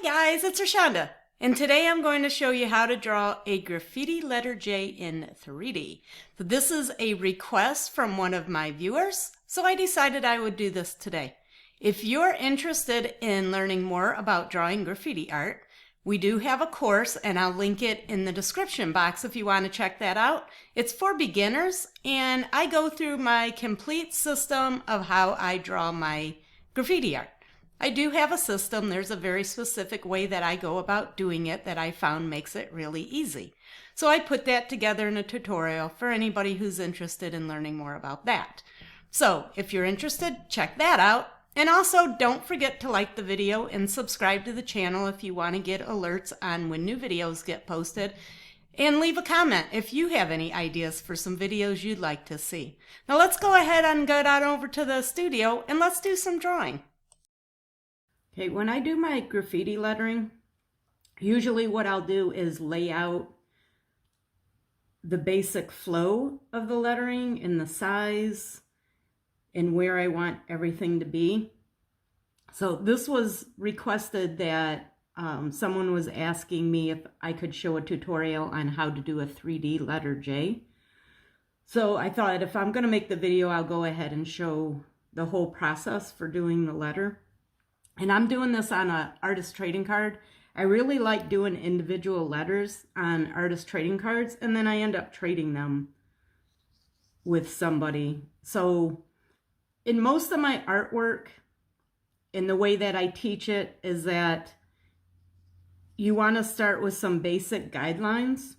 Hi guys, it's Rashonda, and today I'm going to show you how to draw a graffiti letter J in 3D. So this is a request from one of my viewers, so I decided I would do this today. If you're interested in learning more about drawing graffiti art, we do have a course, and I'll link it in the description box if you want to check that out. It's for beginners, and I go through my complete system of how I draw my graffiti art. I do have a system. There's a very specific way that I go about doing it that I found makes it really easy. So I put that together in a tutorial for anybody who's interested in learning more about that. So if you're interested, check that out. And also don't forget to like the video and subscribe to the channel if you want to get alerts on when new videos get posted. And leave a comment if you have any ideas for some videos you'd like to see. Now let's go ahead and get on over to the studio and let's do some drawing. Okay, when I do my graffiti lettering, usually what I'll do is lay out the basic flow of the lettering and the size and where I want everything to be. So this was requested that someone was asking me if I could show a tutorial on how to do a 3D letter J. So I thought if I'm going to make the video, I'll go ahead and show the whole process for doing the letter. And I'm doing this on an artist trading card. I really like doing individual letters on artist trading cards, and then I end up trading them with somebody. So in most of my artwork, in the way that I teach it, is that you want to start with some basic guidelines.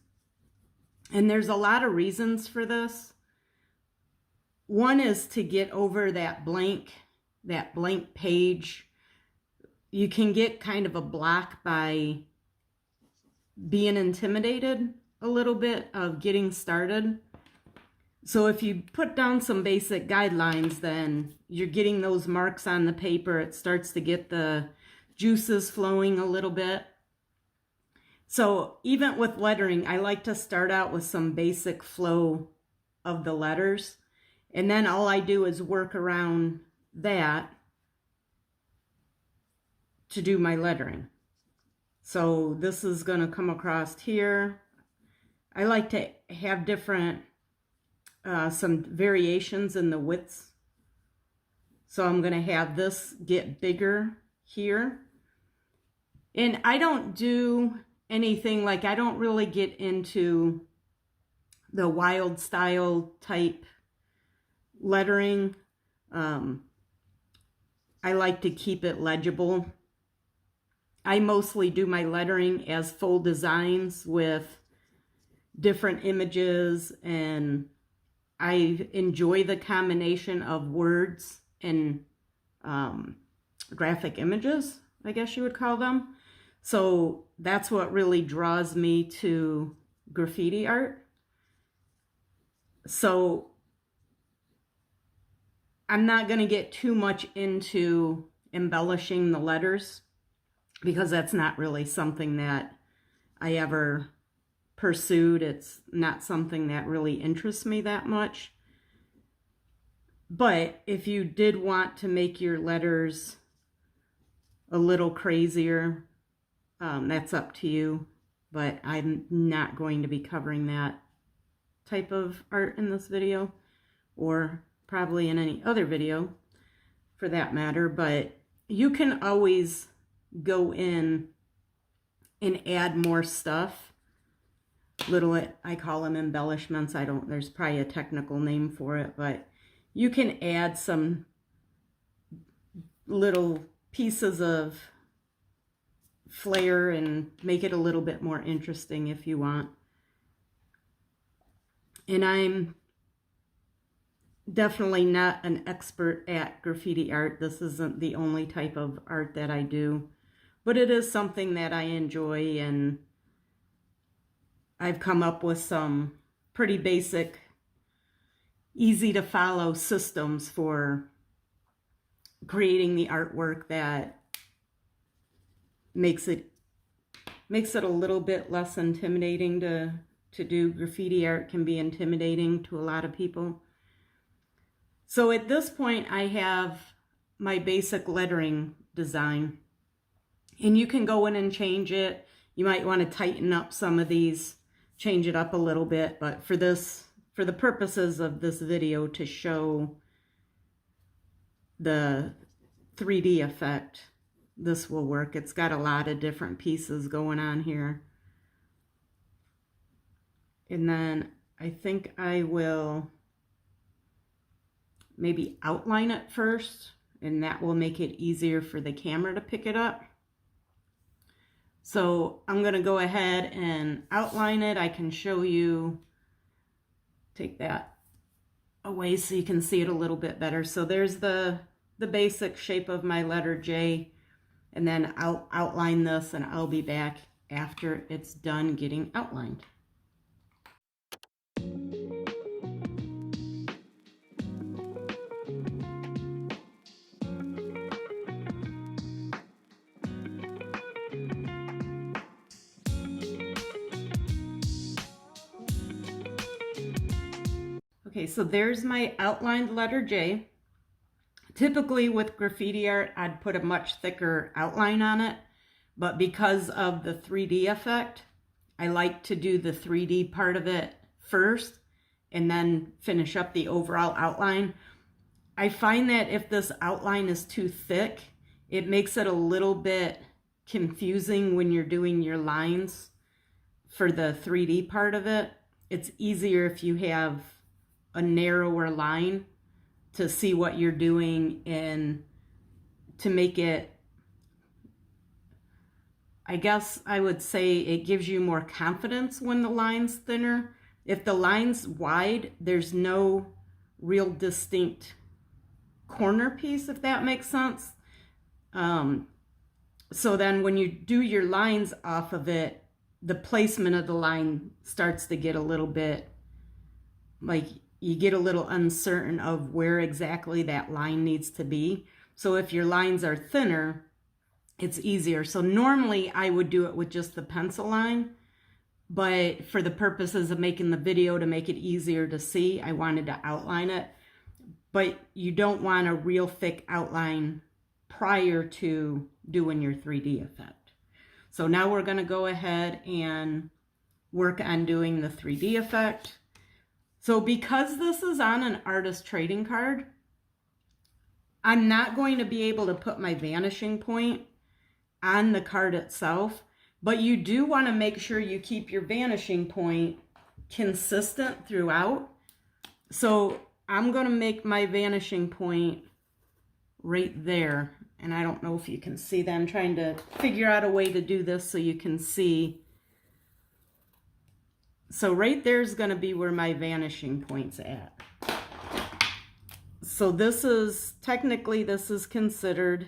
And there's a lot of reasons for this. One is to get over that blank page. You can get kind of a block by being intimidated a little bit of getting started. So if you put down some basic guidelines, then you're getting those marks on the paper. It starts to get the juices flowing a little bit. So even with lettering, I like to start out with some basic flow of the letters. And then all I do is work around that to do my lettering. So this is going to come across here. I like to have different, some variations in the widths. So I'm going to have this get bigger here. And I don't do anything like, I don't really get into the wild style type lettering. I like to keep it legible. I mostly do my lettering as full designs with different images, and I enjoy the combination of words and graphic images, I guess you would call them. So that's what really draws me to graffiti art. So I'm not going to get too much into embellishing the letters, because that's not really something that I ever pursued. It's not something that really interests me that much. But if you did want to make your letters a little crazier, that's up to you. But I'm not going to be covering that type of art in this video, or probably in any other video for that matter. But you can always go in and add more stuff. I call them embellishments. There's probably a technical name for it, but you can add some little pieces of flair and make it a little bit more interesting if you want. And I'm definitely not an expert at graffiti art. This isn't the only type of art that I do. But it is something that I enjoy, and I've come up with some pretty basic, easy to follow systems for creating the artwork that makes it a little bit less intimidating to do. Graffiti art can be intimidating to a lot of people. So at this point, I have my basic lettering design. And you can go in and change it. You might want to tighten up some of these, change it up a little bit, but for the purposes of this video to show the 3D effect, this will work. It's got a lot of different pieces going on here. And then I think I will maybe outline it first, and that will make it easier for the camera to pick it up. So I'm going to go ahead and outline it. I can show you, take that away so you can see it a little bit better. So there's the basic shape of my letter J, and then I'll outline this and I'll be back after it's done getting outlined. Okay, so there's my outlined letter J. Typically with graffiti art, I'd put a much thicker outline on it, but because of the 3D effect, I like to do the 3D part of it first and then finish up the overall outline. I find that if this outline is too thick, it makes it a little bit confusing when you're doing your lines for the 3D part of it. It's easier if you have a narrower line to see what you're doing and to make it, I guess I would say it gives you more confidence when the line's thinner. If the line's wide, there's no real distinct corner piece, if that makes sense. So then when you do your lines off of it, the placement of the line starts to get a little bit, like you get a little uncertain of where exactly that line needs to be. So if your lines are thinner, it's easier. So normally I would do it with just the pencil line, but for the purposes of making the video, to make it easier to see, I wanted to outline it. But you don't want a real thick outline prior to doing your 3D effect. So now we're going to go ahead and work on doing the 3D effect. So because this is on an artist trading card, I'm not going to be able to put my vanishing point on the card itself, but you do want to make sure you keep your vanishing point consistent throughout. So I'm going to make my vanishing point right there. And I don't know if you can see that. I'm trying to figure out a way to do this so you can see. So right there is going to be where my vanishing point's at. So this is, technically this is considered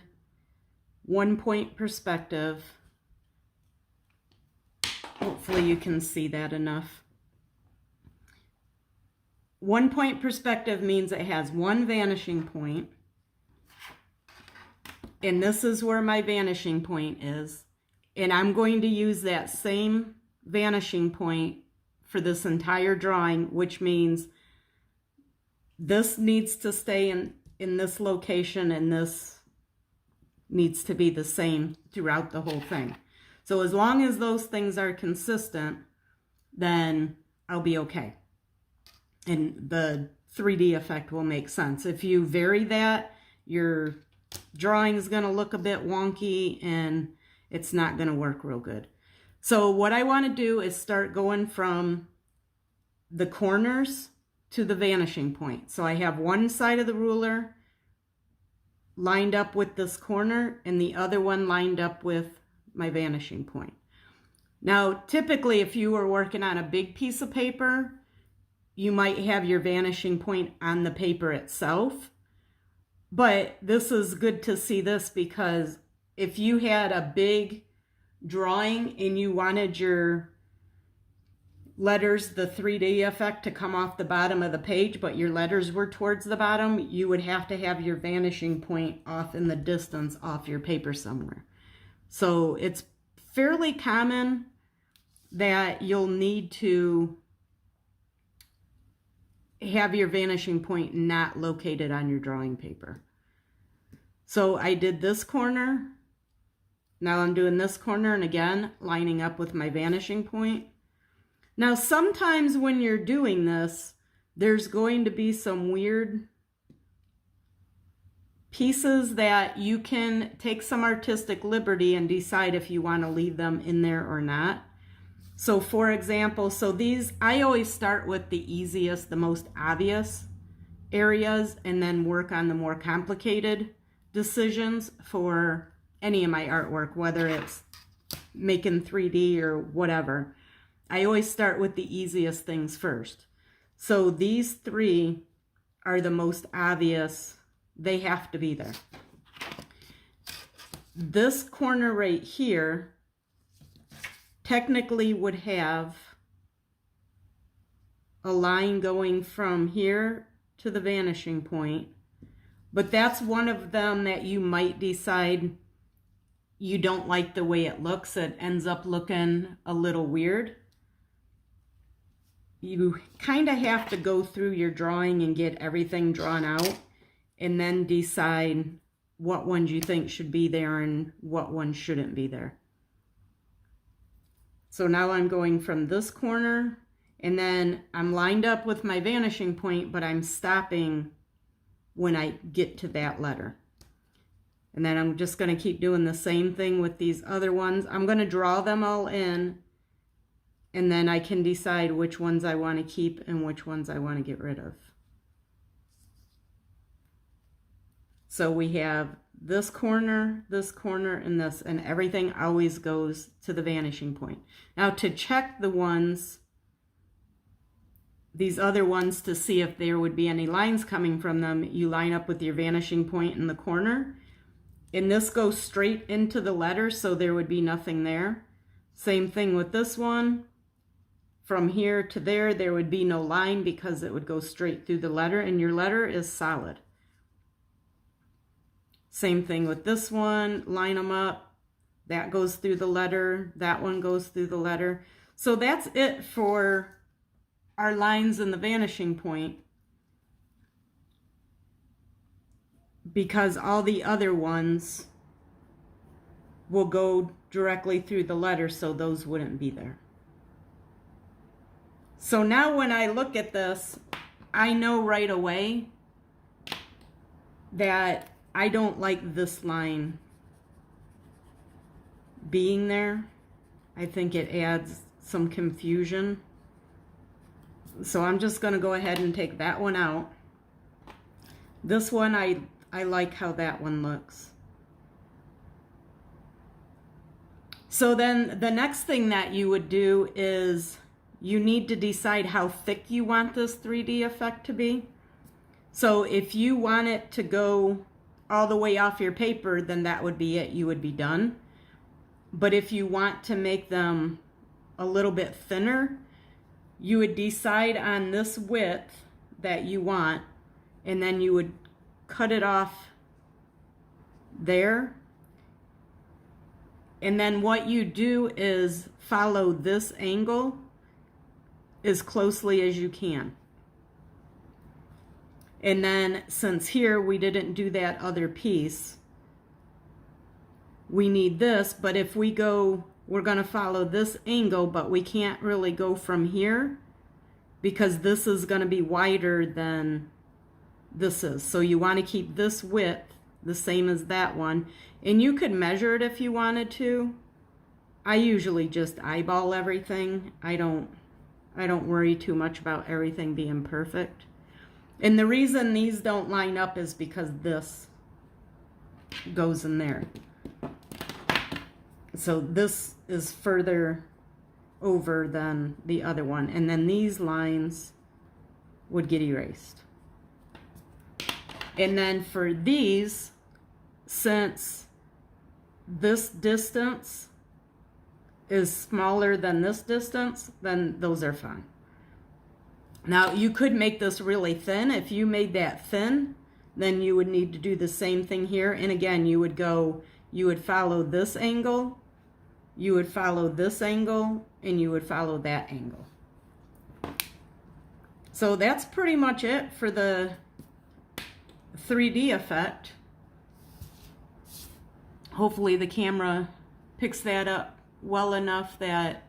1 point perspective. Hopefully you can see that enough. 1 point perspective means it has one vanishing point. And this is where my vanishing point is. And I'm going to use that same vanishing point for this entire drawing, which means this needs to stay in this location and this needs to be the same throughout the whole thing. So as long as those things are consistent, then I'll be okay. And the 3D effect will make sense. If you vary that, your drawing is going to look a bit wonky and it's not going to work real good. So what I want to do is start going from the corners to the vanishing point. So I have one side of the ruler lined up with this corner and the other one lined up with my vanishing point. Now, typically, if you were working on a big piece of paper, you might have your vanishing point on the paper itself. But this is good to see this because if you had a big drawing and you wanted your letters, the 3D effect, to come off the bottom of the page, but your letters were towards the bottom, you would have to have your vanishing point off in the distance off your paper somewhere. So it's fairly common that you'll need to have your vanishing point not located on your drawing paper. So I did this corner Now I'm doing this corner and again, lining up with my vanishing point. Now sometimes when you're doing this, there's going to be some weird pieces that you can take some artistic liberty and decide if you want to leave them in there or not. So for example, so these, I always start with the easiest, the most obvious areas and then work on the more complicated decisions for any of my artwork, whether it's making 3D or whatever. I always start with the easiest things first. So these three are the most obvious. They have to be there. This corner right here technically would have a line going from here to the vanishing point, but that's one of them that you might decide you don't like the way it looks. It ends up looking a little weird. You kind of have to go through your drawing and get everything drawn out and then decide what ones you think should be there and what ones shouldn't be there. So now I'm going from this corner and then I'm lined up with my vanishing point, but I'm stopping when I get to that letter. And then I'm just going to keep doing the same thing with these other ones. I'm going to draw them all in, and then I can decide which ones I want to keep and which ones I want to get rid of. So we have this corner, and this, and everything always goes to the vanishing point. Now to check the ones, these other ones, to see if there would be any lines coming from them, you line up with your vanishing point in the corner. And this goes straight into the letter, so there would be nothing there. Same thing with this one. From here to there, there would be no line because it would go straight through the letter, and your letter is solid. Same thing with this one, line them up. That goes through the letter, that one goes through the letter. So that's it for our lines in the vanishing point, because all the other ones will go directly through the letter, so those wouldn't be there. So now when I look at this, I know right away that I don't like this line being there. I think it adds some confusion. So I'm just going to go ahead and take that one out. This one, I like how that one looks. So then the next thing that you would do is you need to decide how thick you want this 3D effect to be. So if you want it to go all the way off your paper, then that would be it. You would be done. But if you want to make them a little bit thinner, you would decide on this width that you want, and then you would cut it off there. And then what you do is follow this angle as closely as you can. And then since here we didn't do that other piece, we need this, but if we go, we're going to follow this angle, but we can't really go from here because this is going to be wider than this is. So you want to keep this width the same as that one, and you could measure it if you wanted to. I usually just eyeball everything. I don't worry too much about everything being perfect. And the reason these don't line up is because this goes in there. So this is further over than the other one. And then these lines would get erased. And then for these, since this distance is smaller than this distance, then those are fine. Now you could make this really thin. If you made that thin, then you would need to do the same thing here. And again, you would follow this angle, you would follow this angle, and you would follow that angle. So that's pretty much it for the 3D effect. Hopefully the camera picks that up well enough that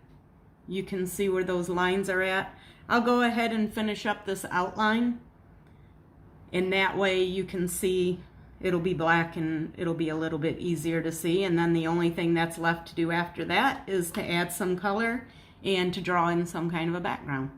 you can see where those lines are at. I'll go ahead and finish up this outline, and that way you can see it'll be black and it'll be a little bit easier to see. And then the only thing that's left to do after that is to add some color and to draw in some kind of a background.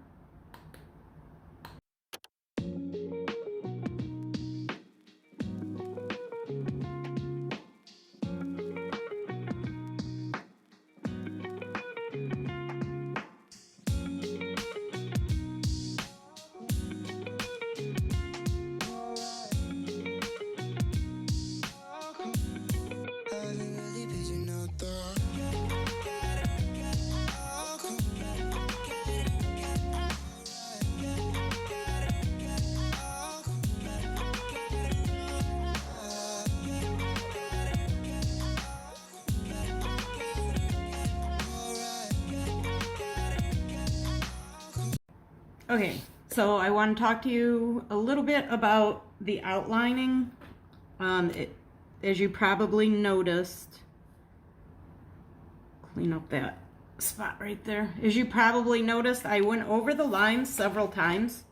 Okay, so I want to talk to you a little bit about the outlining. As you probably noticed, clean up that spot right there. As you probably noticed, I went over the lines several times,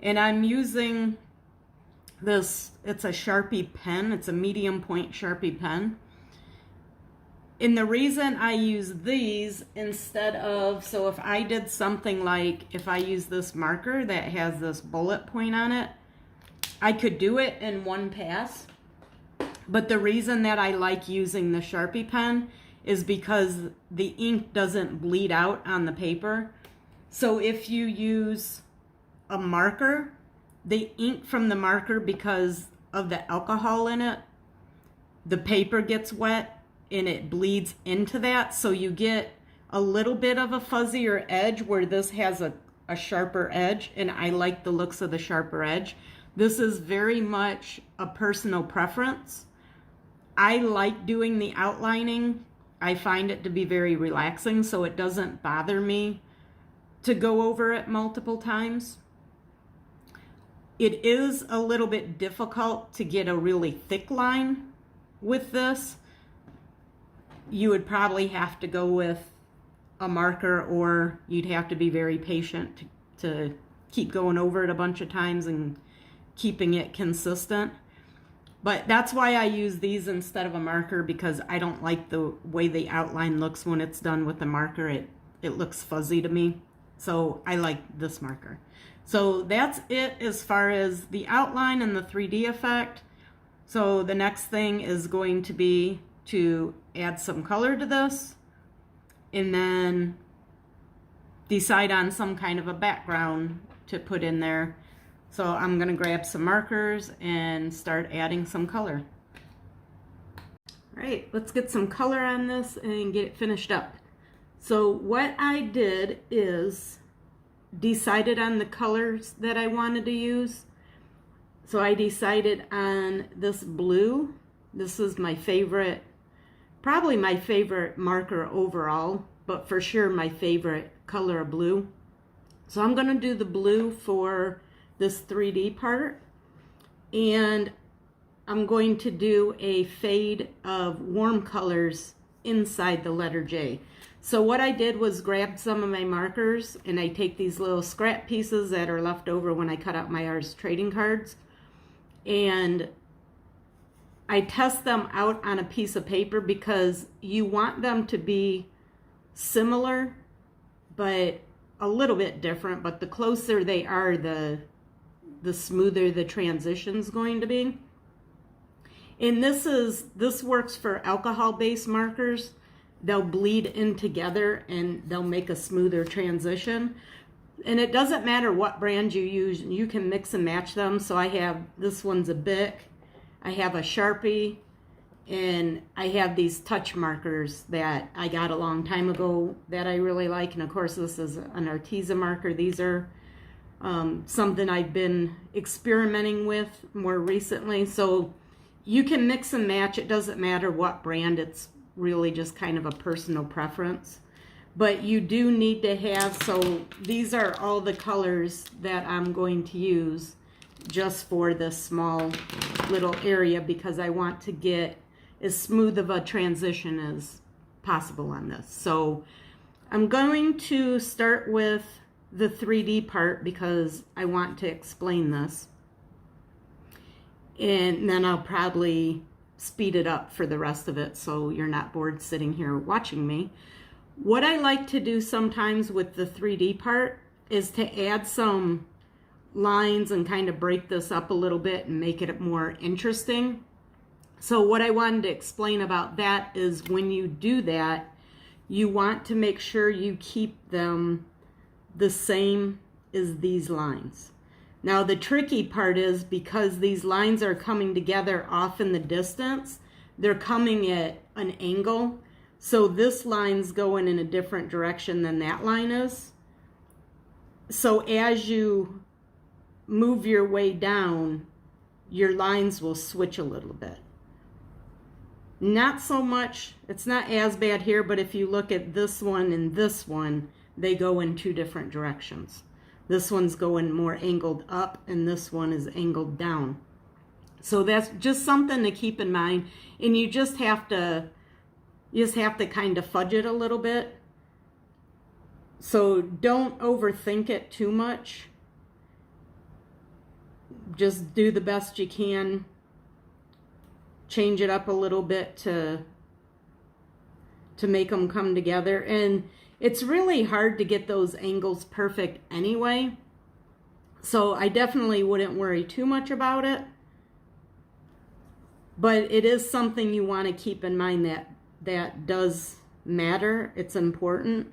and I'm using this, it's a Sharpie pen. It's a medium point Sharpie pen. And the reason I use these instead of, so if I did something like, if I use this marker that has this bullet point on it, I could do it in one pass. But the reason that I like using the Sharpie pen is because the ink doesn't bleed out on the paper. So if you use a marker, the ink from the marker, because of the alcohol in it, the paper gets wet and it bleeds into that, so you get a little bit of a fuzzier edge where this has a sharper edge, and I like the looks of the sharper edge. This is very much a personal preference. I like doing the outlining. I find it to be very relaxing, so it doesn't bother me to go over it multiple times. It is a little bit difficult to get a really thick line with this. You would probably have to go with a marker, or you'd have to be very patient to keep going over it a bunch of times and keeping it consistent. But that's why I use these instead of a marker, because I don't like the way the outline looks when it's done with the marker. It looks fuzzy to me. So I like this marker. So that's it as far as the outline and the 3D effect. So the next thing is going to be to add some color to this, and then decide on some kind of a background to put in there. So I'm going to grab some markers and start adding some color. All right, let's get some color on this and get it finished up. So what I did is decided on the colors that I wanted to use. So I decided on this blue. This is my favorite, probably my favorite marker overall, but for sure my favorite color of blue. So I'm going to do the blue for this 3D part, and I'm going to do a fade of warm colors inside the letter J. So what I did was grab some of my markers, and I take these little scrap pieces that are left over when I cut out my artist trading cards, and I test them out on a piece of paper because you want them to be similar, but a little bit different. But the closer they are, the smoother the transition's going to be. And this works for alcohol-based markers. They'll bleed in together and they'll make a smoother transition. And it doesn't matter what brand you use, you can mix and match them. So I have, this one's a Bic, I have a Sharpie, and I have these touch markers that I got a long time ago that I really like. And of course this is an Arteza marker. These are something I've been experimenting with more recently. So you can mix and match. It doesn't matter what brand. It's really just kind of a personal preference. But you do need to have, so these are all the colors that I'm going to use just for this small little area, because I want to get as smooth of a transition as possible on this. So I'm going to start with the 3D part because I want to explain this. And then I'll probably speed it up for the rest of it so you're not bored sitting here watching me. What I like to do sometimes with the 3D part is to add some lines and kind of break this up a little bit and make it more interesting. So what I wanted to explain about that is when you do that, you want to make sure you keep them the same as these lines. Now the tricky part is because these lines are coming together off in the distance, they're coming at an angle. So this line's going in a different direction than that line is. So as you move your way down, your lines will switch a little bit. Not so much, it's not as bad here, but if you look at this one and this one, they go in two different directions. This one's going more angled up and this one is angled down. So that's just something to keep in mind, and you just have to kind of fudge it a little bit. So don't overthink it too much. Just do the best you can. Change it up a little bit to make them come together. And it's really hard to get those angles perfect anyway. So I definitely wouldn't worry too much about it. But it is something you want to keep in mind that does matter. It's important.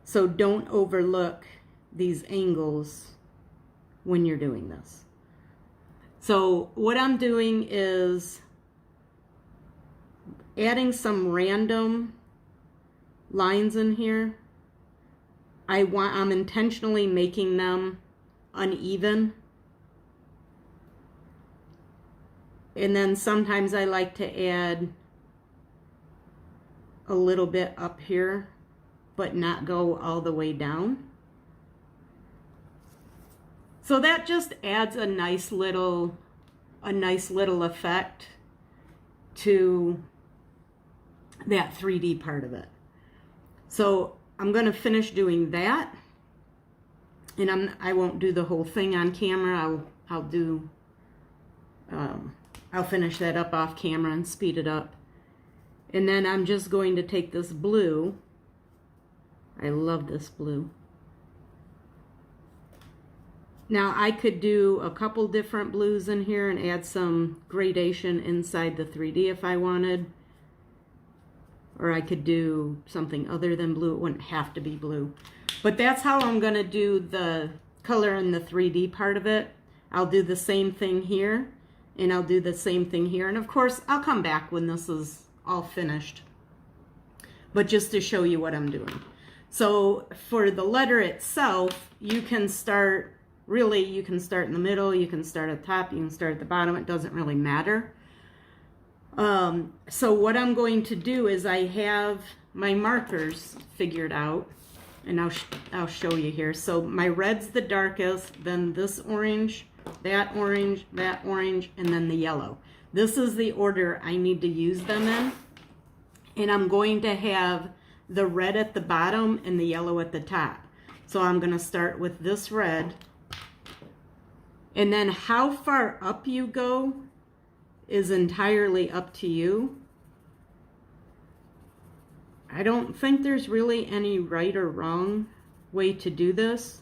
So don't overlook these angles when you're doing this. So what I'm doing is adding some random lines in here. I'm intentionally making them uneven. And then sometimes I like to add a little bit up here, but not go all the way down. So that just adds a nice little effect to that 3D part of it. So I'm going to finish doing that, and I won't do the whole thing on camera. I'll finish that up off camera and speed it up. And then I'm just going to take this blue. I love this blue. Now I could do a couple different blues in here and add some gradation inside the 3D if I wanted. Or I could do something other than blue. It wouldn't have to be blue. But that's how I'm going to do the color in the 3D part of it. I'll do the same thing here, and I'll do the same thing here. And of course, I'll come back when this is all finished. But just to show you what I'm doing. So for the letter itself, you can start, really, you can start in the middle, you can start at the top, you can start at the bottom. It doesn't really matter. So what I'm going to do is I have my markers figured out, and I'll show you here. So my red's the darkest, then this orange, that orange, and then the yellow. This is the order I need to use them in. And I'm going to have the red at the bottom and the yellow at the top. So I'm going to start with this red. And then how far up you go is entirely up to you. I don't think there's really any right or wrong way to do this.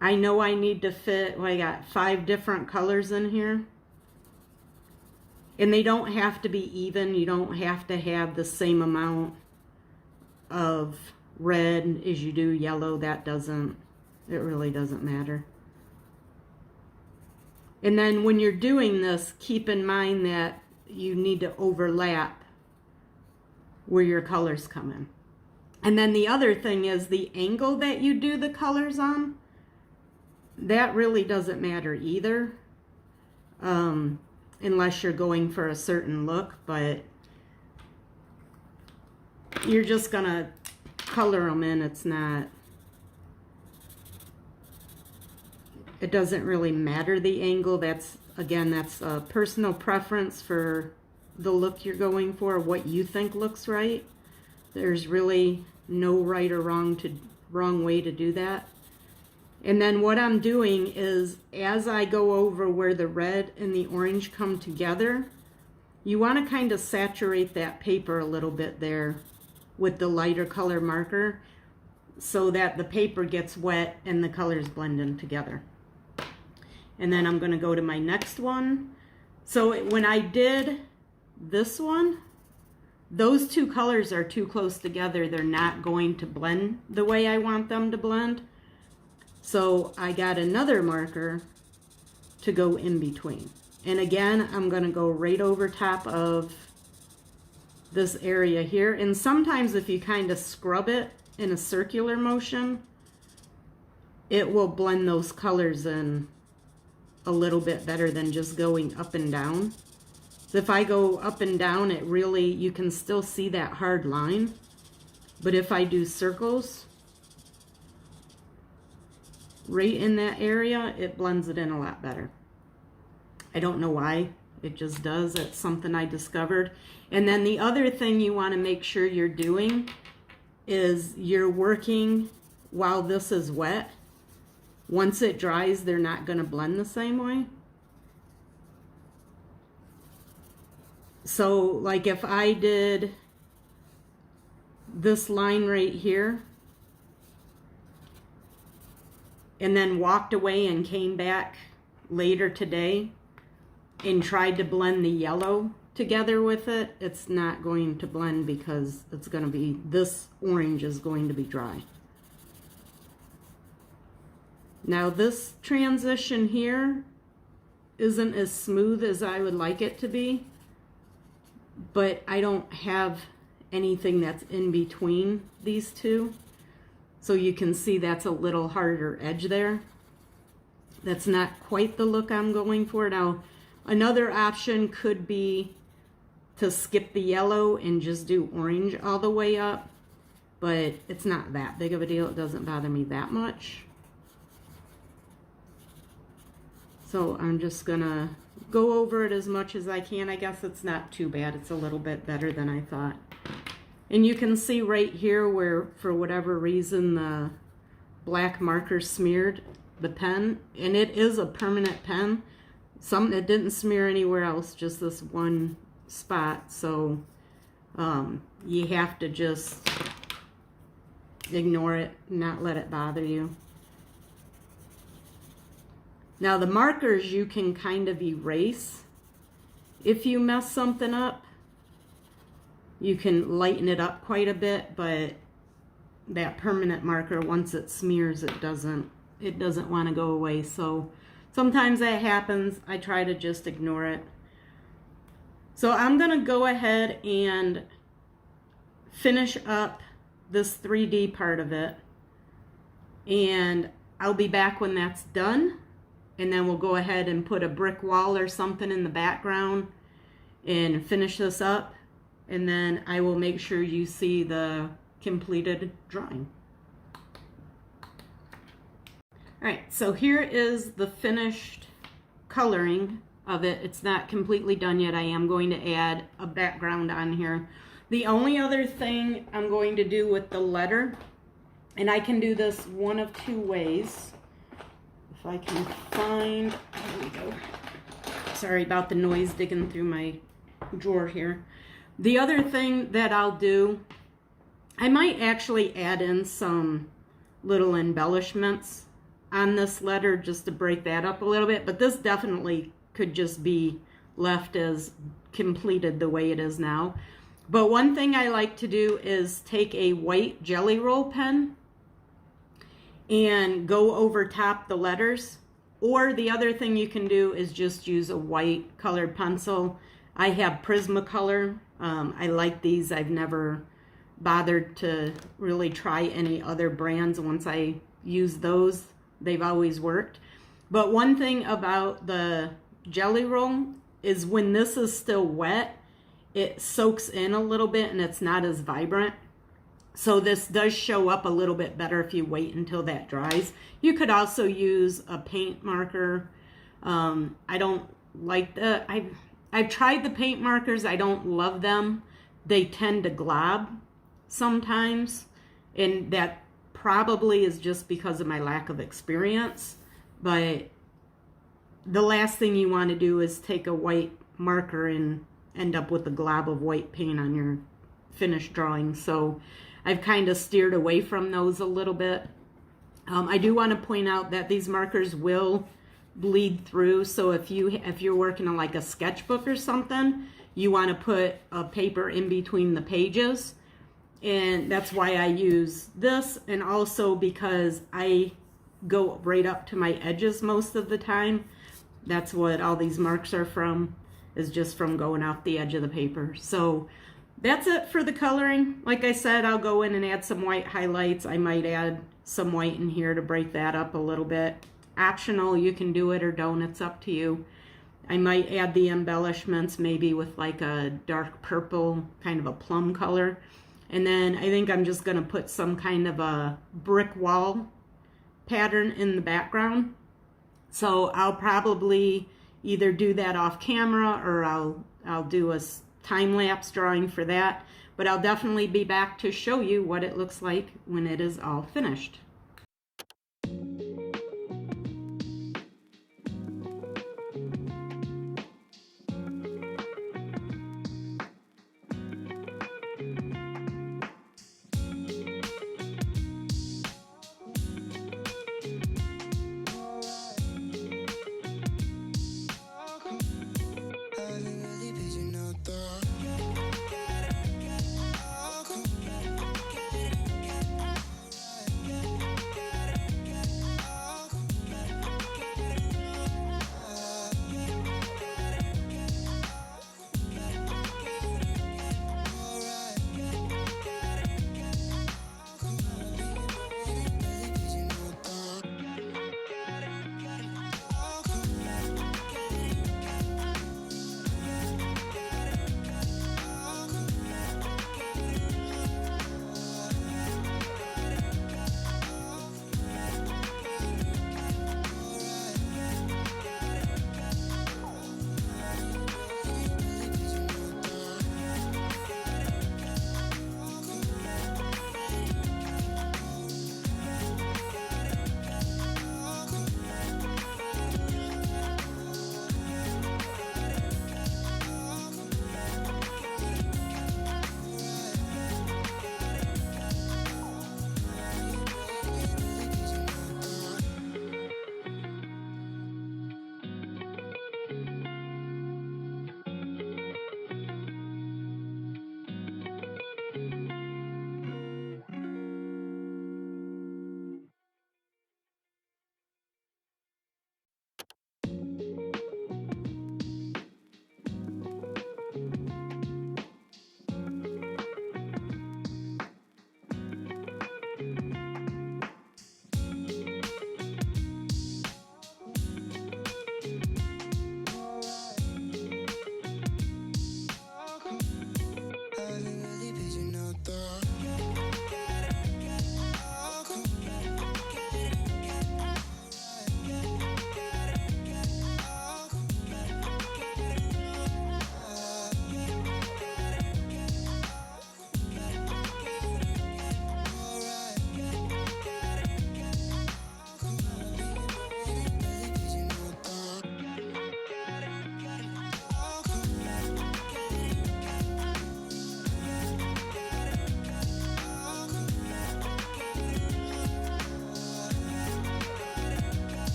I know I need to fit, well, I got 5 different colors in here. And they don't have to be even. You don't have to have the same amount of red as you do yellow. It really doesn't matter. And then when you're doing this, keep in mind that you need to overlap where your colors come in. And then the other thing is the angle that you do the colors on, that really doesn't matter either, unless you're going for a certain look, but you're just gonna color them in. It doesn't really matter the angle. That's a personal preference for the look you're going for, what you think looks right. There's really no right or wrong way to do that. And then what I'm doing is, as I go over where the red and the orange come together, you want to kind of saturate that paper a little bit there with the lighter color marker so that the paper gets wet and the colors blend in together. And then I'm going to go to my next one. So when I did this one, those two colors are too close together. They're not going to blend the way I want them to blend. So I got another marker to go in between. And again, I'm going to go right over top of this area here. And sometimes if you kind of scrub it in a circular motion, it will blend those colors in a little bit better than just going up and down. So if I go up and down, it really, you can still see that hard line. But if I do circles right in that area, it blends it in a lot better. I don't know why, it just does. It's something I discovered. And then the other thing you want to make sure you're doing is you're working while this is wet. Once it dries, they're not going to blend the same way. So like if I did this line right here and then walked away and came back later today and tried to blend the yellow together with it, it's not going to blend because it's going to be, this orange is going to be dry. Now this transition here isn't as smooth as I would like it to be, but I don't have anything that's in between these two. So you can see that's a little harder edge there. That's not quite the look I'm going for. Now, another option could be to skip the yellow and just do orange all the way up, but it's not that big of a deal. It doesn't bother me that much. So I'm just gonna go over it as much as I can. I guess it's not too bad. It's a little bit better than I thought. And you can see right here where, for whatever reason, the black marker smeared the pen. And it is a permanent pen. It didn't smear anywhere else, just this one spot. So you have to just ignore it, not let it bother you. Now the markers you can kind of erase. If you mess something up, you can lighten it up quite a bit, but that permanent marker, once it smears, it doesn't want to go away. So sometimes that happens. I try to just ignore it. So I'm going to go ahead and finish up this 3D part of it, and I'll be back when that's done. And then we'll go ahead and put a brick wall or something in the background and finish this up. And then I will make sure you see the completed drawing. All right, so here is the finished coloring of it. It's not completely done yet. I am going to add a background on here. The only other thing I'm going to do with the letter, and I can do this one of two ways. If I can find, there we go. Sorry about the noise digging through my drawer here. The other thing that I'll do, I might actually add in some little embellishments on this letter just to break that up a little bit, but this definitely could just be left as completed the way it is now. But one thing I like to do is take a white Jelly Roll pen and go over top the letters. Or the other thing you can do is just use a white colored pencil. I have Prismacolor. I like these. I've never bothered to really try any other brands. Once I use those, they've always worked. But one thing about the Jelly Roll is when this is still wet, it soaks in a little bit and it's not as vibrant. So this does show up a little bit better if you wait until that dries. You could also use a paint marker. I don't like the, I I've tried the paint markers. I don't love them. They tend to glob sometimes, and that probably is just because of my lack of experience. But the last thing you want to do is take a white marker and end up with a glob of white paint on your finished drawing. So I've kind of steered away from those a little bit. I do want to point out that these markers will bleed through. So if you're working on like a sketchbook or something, you want to put a paper in between the pages. And that's why I use this, and also because I go right up to my edges most of the time. That's what all these marks are from, is just from going off the edge of the paper. So that's it for the coloring. Like I said, I'll go in and add some white highlights. I might add some white in here to break that up a little bit. Optional, you can do it or don't, it's up to you. I might add the embellishments maybe with like a dark purple, kind of a plum color. And then I think I'm just going to put some kind of a brick wall pattern in the background. So I'll probably either do that off camera, or I'll do a time-lapse drawing for that. But I'll definitely be back to show you what it looks like when it is all finished.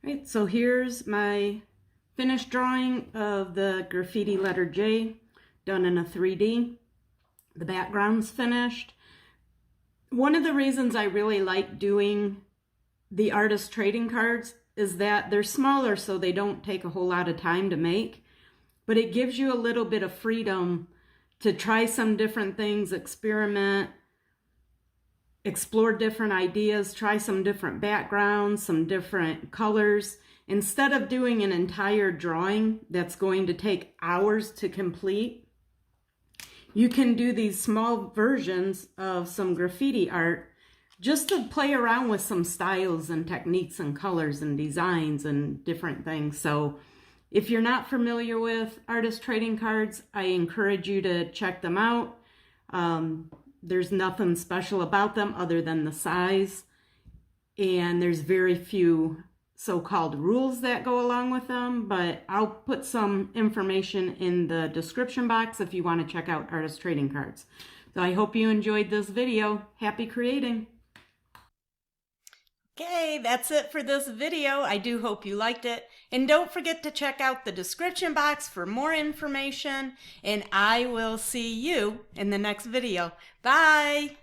Right, so here's my finished drawing of the graffiti letter J, done in a 3D. The background's finished. One of the reasons I really like doing the artist trading cards is that they're smaller, so they don't take a whole lot of time to make, but it gives you a little bit of freedom to try some different things, experiment, explore different ideas, try some different backgrounds, some different colors. Instead of doing an entire drawing that's going to take hours to complete, you can do these small versions of some graffiti art just to play around with some styles and techniques and colors and designs and different things. So if you're not familiar with artist trading cards, I encourage you to check them out. There's nothing special about them other than the size, and there's very few so-called rules that go along with them, but I'll put some information in the description box if you want to check out artist trading cards. So I hope you enjoyed this video. Happy creating! Okay, that's it for this video. I do hope you liked it. And don't forget to check out the description box for more information. And I will see you in the next video. Bye!